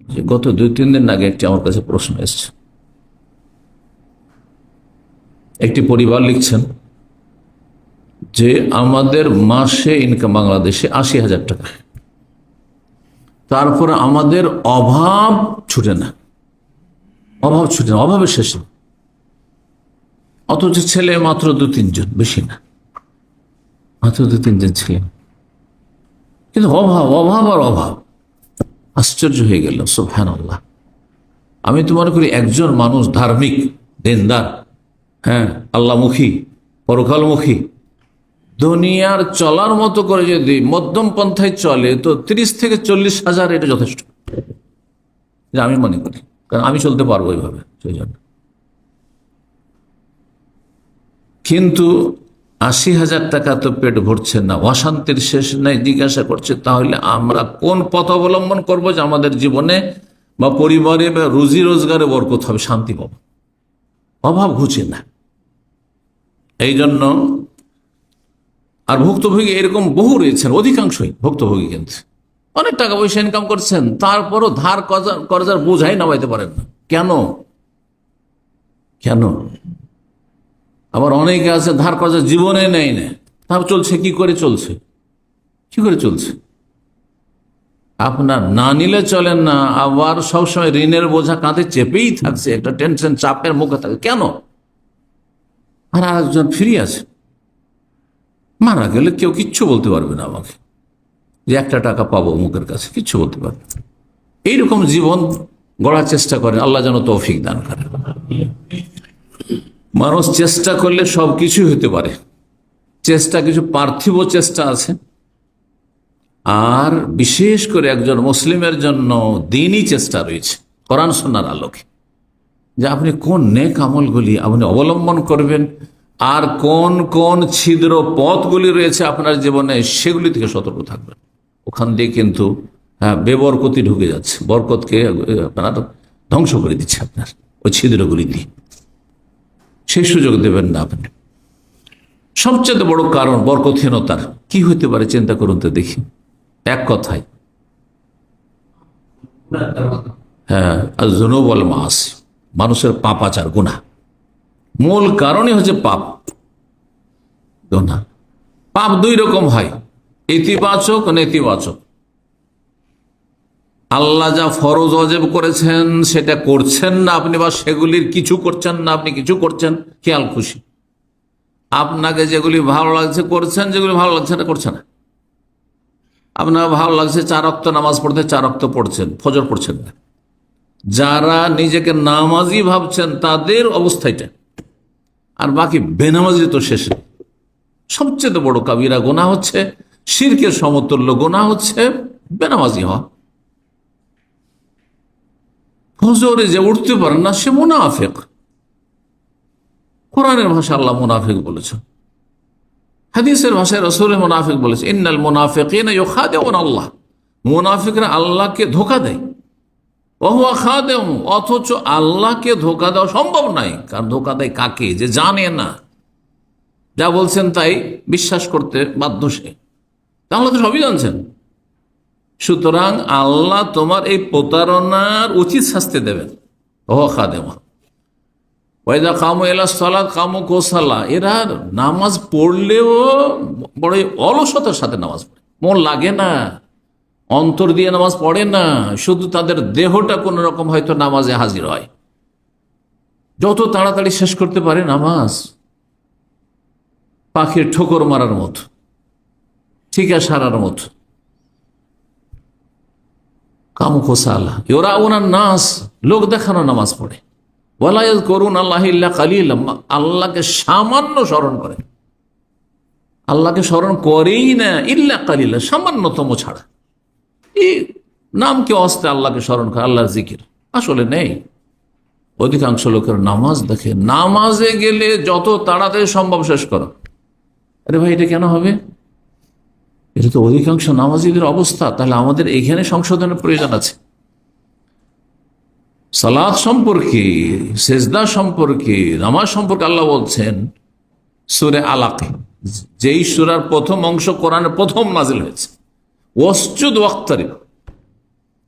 যে গত 2-3 দিন আগে একটি আমার কাছে প্রশ্ন এসছে। একটি পরিবার লিখছেন যে আমাদের মাসে ইনকাম বাংলাদেশে 80,000 টাকা, তারপর আমাদের অভাব ছুটে না, অভাবের শেষে, অথচ ছেলে মাত্র 2-3 জন, বেশি না, মাত্র 2-3 জন ছেলে, কিন্তু অভাব অভাব আর অভাব। আশ্চর্য হয়ে গেল, সুবহানাল্লাহ। আমি তো মনে করি একজন মানুষ ধার্মিক, দিনদার, হ্যাঁ, আল্লাহমুখী, পরকালমুখী, দুনিয়ার চলার মতো করে যদি মধ্যম পন্থায় চলে তো 30 থেকে 40,000 এটা যথেষ্ট, আমি মনে করি, কারণ আমি চলতে পারবো এইভাবে, সেই জন্য। কিন্তু 80,000 টাকা তো পেট ভরছে না, অশান্তির শেষ নাই। জিজ্ঞাসা করছে তাহলে আমরা কোন পথ অবলম্বন করবো যে আমাদের জীবনে বা পরিবারে বা রুজি রোজগারে বরকত হবে, শান্তি পাবো, অভাব ঘুচে না। এই জন্য আর ভুক্তভোগী এরকম বহু রয়েছেন, অধিকাংশই ভুক্তভোগী, কিন্তু অনেক টাকা পয়সা ইনকাম করছেন, তারপরও ধার কর্জার বোঝাই নামাইতে পারেন না। কেন? কেন? আবার অনেকে আছে ধার কর্জা জীবনে নেই না, তারপর চলছে। কি করে চলছে? কি করে চলছে? আপনার না নিলে চলেন না, আবার সবসময় ঋণের বোঝা কাঁধে চেপেই থাকছে, একটা টেনশন, চাপের মুখে থাকে। কেন? আর আরেকজন ফ্রি আছে, মারা গেলে কেউ কিচ্ছু বলতে পারবে না আমাকে যে 1 টাকা পাবো মুখের কাছে, কিচ্ছু বলতে পারবে। এইরকম জীবন গড়ার চেষ্টা করেন, আল্লাহ যেন তৌফিক দান করেন। মানুষ চেষ্টা করলে সবকিছু হতে পারে। চেষ্টা, কিছু পার্থিব চেষ্টা আছে, আর বিশেষ করে একজন মুসলিমের জন্য দিনই চেষ্টা রয়েছে কোরআন সুন্নাহর আলোকে, যে আপনি কোন নেক আমলগুলি আপনি অবলম্বন করবেন, আর কোন কোন ছিদ্র পথগুলি রয়েছে আপনার জীবনে, সেগুলি থেকে সতর্ক থাকবেন। ওখান দিয়ে কিন্তু বেবরকতি ঢুকে যাচ্ছে, বরকতকে আপনার ধ্বংস করে দিচ্ছে আপনার ওই ছিদ্রগুলি দিয়ে, সেই সুযোগ দেবেন না আপনি। সবচেয়ে বড় কারণ বরকতহীনতার কি হতে পারে চিন্তা করুন তো দেখি। এক কথায়, হ্যাঁ, যুনুব ওয়াল মাআসি, মানুষের পাপাচার, গুনাহ। মূল কারণই হচ্ছে পাপ, গুনাহ। পাপ 2 রকম হয়, ইতিবাচক ও নেতিবাচক। আল্লাহ যা ফরজ ওয়াজিব করেছেন সেটা করছেন না আপনি, বা সেগুলির কিছু করছেন না আপনি, কিছু করছেন খেয়াল খুশি। আপনাকে যেগুলি ভালো লাগছে করছেন, যেগুলি ভালো লাগছে না করছেন না। আপনার ভালো লাগছে 4 ওয়াক্ত নামাজ পড়তে, 4 ওয়াক্ত পড়ছেন, ফজর পড়ছেন না। যারা নিজেকে নামাজি ভাবছেন তাদের অবস্থাটা, আর বাকি বেনামাজি তো শেষে। সবচেয়ে বড় কাবিরা গুনাহ হচ্ছে, শিরকের সমতুল্য গুনাহ হচ্ছে বেনামাজি হওয়া। ফজরে যে উঠতে পারেন না, সে মুনাফিক। কোরআনের ভাষা আল্লাহ মুনাফিক বলেছেন, হাদিসের ভাষায় রাসূল মুনাফিক বলেছে, ইন্নাল মুনাফিকিনা ইউখাদিউনা আল্লাহ, মুনাফিকরা আল্লাহকে ধোঁকা দেয়। ওয়া হুয়া খাদিউহু, অথচ আল্লাহকে ধোঁকা দেওয়া সম্ভব নয়। কারণ ধোঁকা দেয় কাকে? যে জানে না, যা বলছেন তাই বিশ্বাস করতে বাধ্য সে। তাহলে তো সবই জানছেন। সুতরাং আল্লাহ তোমার এই প্রতারণার উচিত শাস্তি দেবেন। ওয়া খাদিউহু ওয়াইদা কামু ইলা সালাত কামু কুসালা, এরা নামাজ পড়লেও বড় অলসতার সাথে নামাজ পড়ে, মন লাগে না, অন্তর দিয়ে নামাজ পড়ে না, শুধু তাদের দেহটা কোন রকম হয়তো নামাজে হাজির হয়। যত তাড়াতাড়ি শেষ করতে পারে নামাজ, পাখির ঠোকর মারার মতো, ঠিকা সারার মতো। কামু কুসালা ইউরাউনান নাস, লোক দেখানো নামাজ পড়ে। ওয়ালা ইয়াযকুরুনা আল্লাহ ইল্লা কালিলা, আল্লাহকে সামান্য স্মরণ করে, আল্লাহকে স্মরণ করেই না, ইল্লা কালিলা, সামান্যতম ছাড়া। এই নামকে অস্তে আল্লাহকে স্মরণ করে, আল্লাহর জিকির আসলে নেই। অধিকাংশ লোকের নামাজ দেখে, নামাজে গেলে যত তাড়াতাড়ি সম্ভব শেষ করো। আরে ভাই, এটা কেন হবে? এটা তো অধিকাংশ নামাজীদের অবস্থা। তাহলে আমাদের এখানে সংশোধনের প্রয়োজন আছে। সালাত সম্পর্কে, সেজদা সম্পর্কে, নামাজ সম্পর্কে আল্লাহ বলছেন সূরা আলাকে, যেই সূরার প্রথম অংশ কোরআনের প্রথম নাজিল হয়েছে, ওয়াসজুদ ওয়াক্তারিব,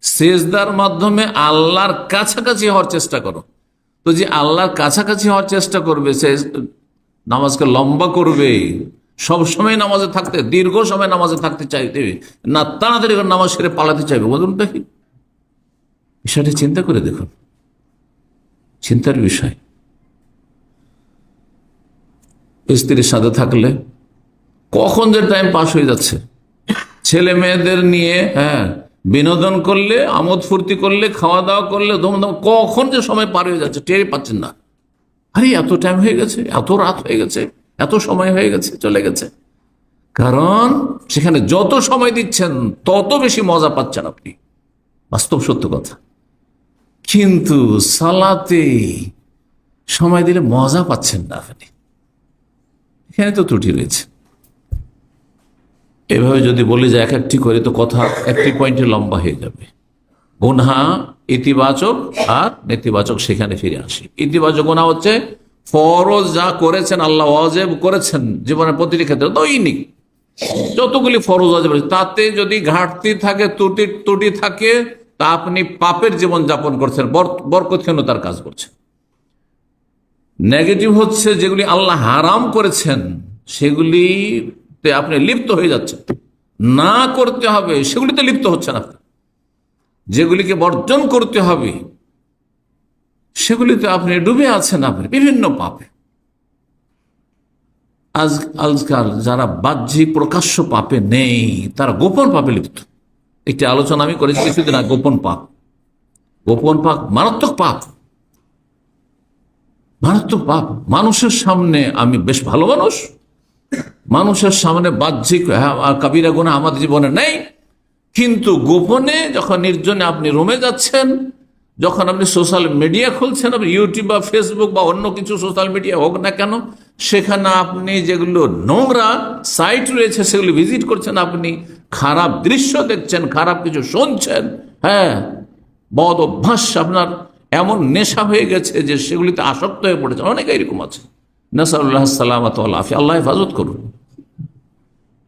সেজদার মাধ্যমে আল্লাহর কাছাকাছি হওয়ার চেষ্টা করো। তো যে আল্লাহর কাছাকাছি হওয়ার চেষ্টা করবে, সে নামাজকে লম্বা করবে, সব সময় নামাজে থাকতে, দীর্ঘ সময় নামাজে থাকতে চাইতে না, তাড়াতাড়ি করে নামাজ সেরে পালাতে চাইবে, বলুন তো কি বিষয়টি চিন্তা করে দেখুন, চিন্তার বিষয়। স্ত্রীর সাথে থাকলে কখন যে টাইম পাস হয়ে যাচ্ছে, ছেলে মেয়েদের নিয়ে বিনোদন করলে, আমোদ ফুর্তি করলে, খাওয়া দাওয়া করলে, ধুমধাম, কখন যে সময় পার হয়ে যাচ্ছে টেরই পাচ্ছেন না। আরে এত টাইম হয়ে গেছে, এত রাত হয়ে গেছে, এত সময় হয়ে গেছে, চলে গেছে। কারণ সেখানে যত সময় দিচ্ছেন তত বেশি মজা পাচ্ছেন আপনি, বাস্তব সত্য কথা। কিন্তু সালাতে সময় দিলে মজা পাচ্ছেন না আপনি, এখানে তো ত্রুটি রয়েছে। এভাবে যদি বলি যে এক একটি করে, তো কথা একটি পয়েন্টে লম্বা হয়ে যাবে। গুনাহ ইতিবাচক আর নেতিবাচক, সেখানে ফিরে আসি। ইতিবাচক গুনাহ হচ্ছে ফরজ যা করেছেন, আল্লাহ ওয়াজিব করেছেন জীবনের প্রতিটি ক্ষেত্রে, দৈনিক যতগুলি ফরজ ওয়াজিব, তাতে যদি ঘাটতি থাকে, ত্রুটি থাকে, তা আপনি পাপের জীবন যাপন করছেন, বরকতহীনতার কাজ করছেন। নেগেটিভ হচ্ছে যেগুলি আল্লাহ হারাম করেছেন, সেগুলিতে আপনি লিপ্ত হয়ে যাচ্ছেন। না করতে হবে সেগুলিতে লিপ্ত হচ্ছেন আপনি, যেগুলিকে বর্জন করতে হবে সেগুলিতে আপনি ডুবে আছেন, আপনি বিভিন্ন পাপে। আজকাল যারা বাহ্যিক প্রকাশ্য পাপে নেই, তারা গোপন পাপে লিপ্ত। একটি আলোচনা আমি করেছি কিছুদিন আগে, গোপন পাপ। গোপন পাপ মারাত্মক পাপ, মারাত্মক পাপ। মানুষের সামনে আমি বেশ ভালো মানুষ, মানুষের সামনে বাহ্যিক কাবিরা গুনাহ আমাদের জীবনে নেই, কিন্তু গোপনে যখন নির্জনে আপনি রুমে যাচ্ছেন, যখন আপনি সোশ্যাল মিডিয়া খুলছেন, আপনি ইউটিউব বা ফেসবুক বা অন্য কিছু সোশ্যাল মিডিয়া হোক না কেন, সেখানে আপনি যেগুলো নোংরা সাইট রয়েছে সেগুলো ভিজিট করছেন, আপনি খারাপ দৃশ্য দেখছেন, খারাপ কিছু শুনছেন, বদ অভ্যাস আপনার এমন নেশা হয়ে গেছে যে সেগুলিতে আসক্ত হয়ে পড়েছে। অনেকে এরকম আছে, নাসাল্লাহ সালামাত আফিয়া, আল্লাহ হেফাজত করুন।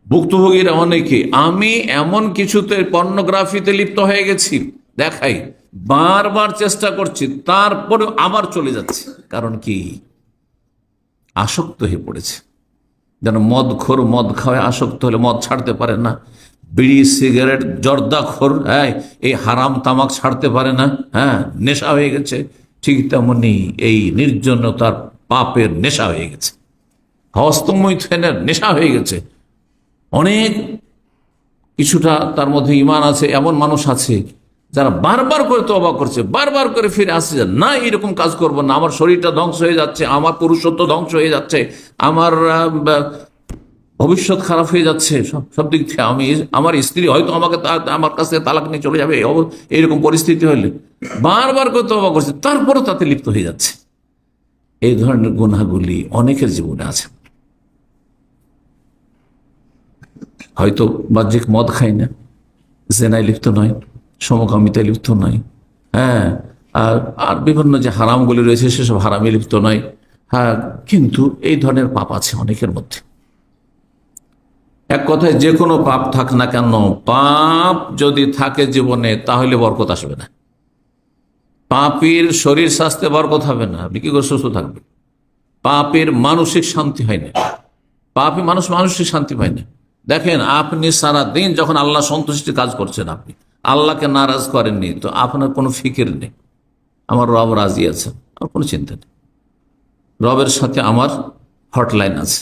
ভুক্তভোগীরা অনেকে, আমি এমন কিছুতে পর্নোগ্রাফিতে লিপ্ত হয়ে গেছি, দেখাই, বারবার চেষ্টা করছি, তারপরে আবার চলে যাচ্ছে। কারণ কি? আসক্ত হয়ে পড়েছে। যেন মদখোর, মদ খাওয়ায় আসক্ত হলে মদ ছাড়তে পারে না, বিড়ি সিগারেট জর্দাখোর এই হারাম তামাক ছাড়তে পারে না, নেশা হয়ে গেছে। ঠিক তেমনি এই নির্জনতার পাপের নেশা হয়ে গেছে, হস্তমৈথুনের নেশা হয়ে গেছে। অনেক কিছুটা তার মধ্যে ঈমান আছে, এমন মানুষ আছে যারা বারবার করে তওবা করছে, বারবার করে ফিরে আসছে যে না, এরকম কাজ করব না, আমার শরীরটা ধ্বংস হয়ে যাচ্ছে, আমার পুরুষত্ব ধ্বংস হয়ে যাচ্ছে, আমার ভবিষ্যৎ খারাপ হয়ে যাচ্ছে সব দিক থেকে। আমার স্ত্রী হয়তো আমাকে আমার কাছ থেকে তালাক নিয়ে চলে যাবে, এইরকম পরিস্থিতি হলে বারবার করে তওবা করছে, তারপরও তাতে লিপ্ত হয়ে যাচ্ছে। এই ধরনের গুনাহগুলি অনেকের জীবনে আছে। হয়তো বাহ্যিক মদ খায় না, জেনায় লিপ্ত নয়, সমকামিতায় লিপ্ত নয়, আর বিভিন্ন যে হারামগুলি রয়েছে সেসব হারামে লিপ্ত নয়, কিন্তু এই ধরনের পাপ আছে অনেকের মধ্যে। এক কথায় যে কোনো পাপ থাক না কেন, পাপ যদি থাকে জীবনে তাহলে বরকত আসবে না। পাপীর শরীর স্বাস্থ্যে বরকত হবে না, আপনি কি করে সুস্থ থাকবেন? পাপের মানসিক শান্তি হয় না, পাপী মানুষ মানসিক শান্তি পায় না। দেখেন, আপনি সারা দিন যখন আল্লাহ সন্তুষ্টির কাজ করছেন, আপনি আল্লাহকে নারাজ করেননি, তো আপনার কোনো ফিকির নেই, আমার রব রাজি আছে, আর কোনো চিন্তা নেই। রবের সাথে আমার হটলাইন আছে,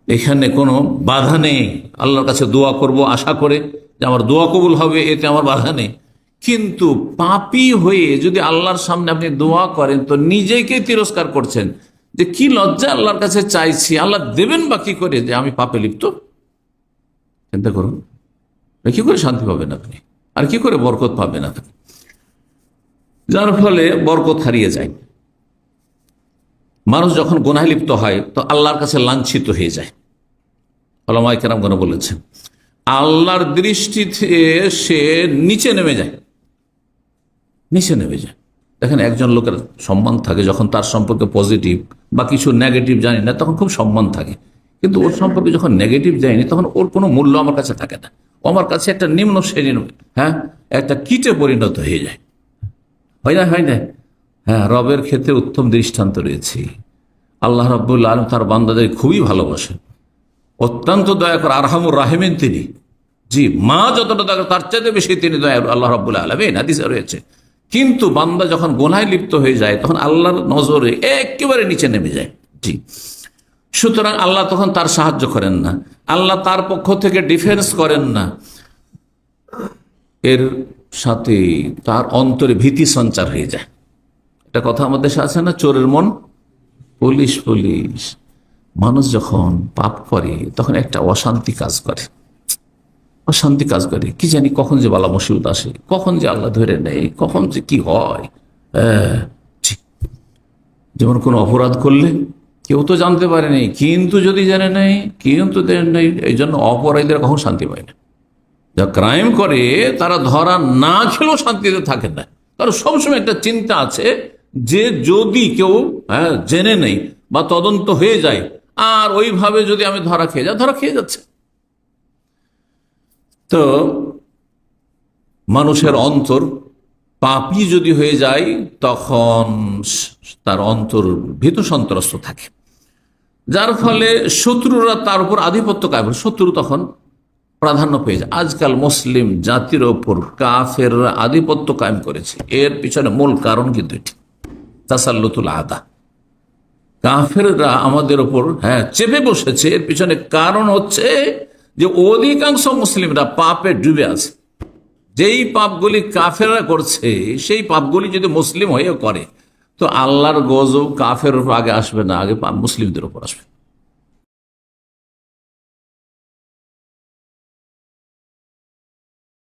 এখানে কোনো বাধা নেই। আল্লাহর কাছে দোয়া করব আশা করে যে আমার দোয়া কবুল হবে, এতে আমার বাধা নেই। কিন্তু পাপী হয়ে যদি আল্লাহর সামনে আপনি দোয়া করেন, তো নিজেকে তিরস্কার করছেন যে কি লজ্জা আল্লাহর কাছে চাইছি, আল্লাহ দেবেন বা কি করে, যে আমি পাপে লিপ্ত। চিন্তা করুন, কি করে শান্তি পাবেন আপনি, আর কি করে বরকত পাবেন আপনি? যার ফলে বরকত হারিয়ে যায়। মানুষ যখন গুনাহে লিপ্ত হয় তো আল্লাহর কাছে লাঞ্ছিত হয়ে যায়। ওলামায়ে কেরামগণ বলেছেন, আল্লাহর দৃষ্টিতে সে নিচে নেমে যায়, নিচে নেমে যায়। দেখেন, একজন লোকের সম্মান থাকে যখন তার সম্পর্কে পজিটিভ বা কিছু নেগেটিভ জানি না, তখন খুব সম্মান থাকে। কিন্তু ওর সম্পর্কে যখন নেগেটিভ যায়নি, তখন ওর কোনো মূল্য আমার কাছে থাকে না। ও আমার কাছে একটা নিম্ন শ্রেণীর একটা কীটে পরিণত হয়ে যায়। হয় না, হয় না? হ্যাঁ, রবের ক্ষেত্রে উত্তম দৃষ্টান্ত রয়েছে। আল্লাহ রাব্বুল আলামিন তার বান্দাদের খুবই ভালোবাসেন, অত্যন্ত দয়া করে, আরহামুর রাহিমিন তিনি। জি, মা যতটা দয়া করে তার চাইতে বেশি তিনি দয়া আল্লাহ রাব্বুল আলামিন, হাদিসে রয়েছে। কিন্তু বান্দা যখন গুনাহে লিপ্ত হয়ে যায় তখন আল্লাহর নজরে একেবারে নিচে নেমে যায়। জি, সুতরাং আল্লাহ তখন তার সাহায্য করেন না, আল্লাহ তার পক্ষ থেকে ডিফেন্স করেন না। এর সাথে তার অন্তরে ভীতি সঞ্চার হয়ে যায়। একটা কথা আমাদের দেশে আছে না, চোরের মন পুলিশ পুলিশ। মানুষ যখন পাপ করে তখন একটা অশান্তি কাজ করে, অশান্তি কাজ করে, কি জানি কখন যে বালা মুসিবত আসে, কখন যে আল্লাহ ধরে নেই, কখন যে কি হয়। যেমন কোনো অপরাধ করলে কেউ তো জানতে পারেনি, কিন্তু যদি জেনে নেই, কিন্তু নেই, এই জন্য অপরাধীরা কখন শান্তি পায় না। যা ক্রাইম করে তারা ধরা না খেলেও শান্তিতে থাকে না, কারণ সবসময় একটা চিন্তা আছে যে যদি কেউ জেনে নেই বা তদন্ত হয়ে যায়, আর ওইভাবে যদি আমি ধরা খেয়ে যাই, ধরা খেয়ে যাচ্ছে। তো মানুষের অন্তর পাপী যদি হয়ে যায় তখন তার অন্তর ভীত সন্ত্রস্ত থাকে, যার ফলে শত্রুরা তার উপর আধিপত্য কায়েম করে, শত্রু তখন প্রাধান্য পেয়ে যায়। আজকাল মুসলিম জাতির ওপর কাফেররা আধিপত্য কায়েম করেছে, এর পিছনে মূল কারণ কিন্তু এটি, তাসাল্লুতুল আদা। কাফেররা আমাদের ওপর চেপে বসেছে, এর পিছনে কারণ হচ্ছে যে অধিকাংশ মুসলিমরা পাপে ডুবে আছে। যেই পাপগুলি কাফেররা করছে সেই পাপগুলি যদি মুসলিম হয়ে করে তো আল্লাহর গজব কাফের উপর আগে আসবে না, আগে মুসলিমদের উপর আসবে।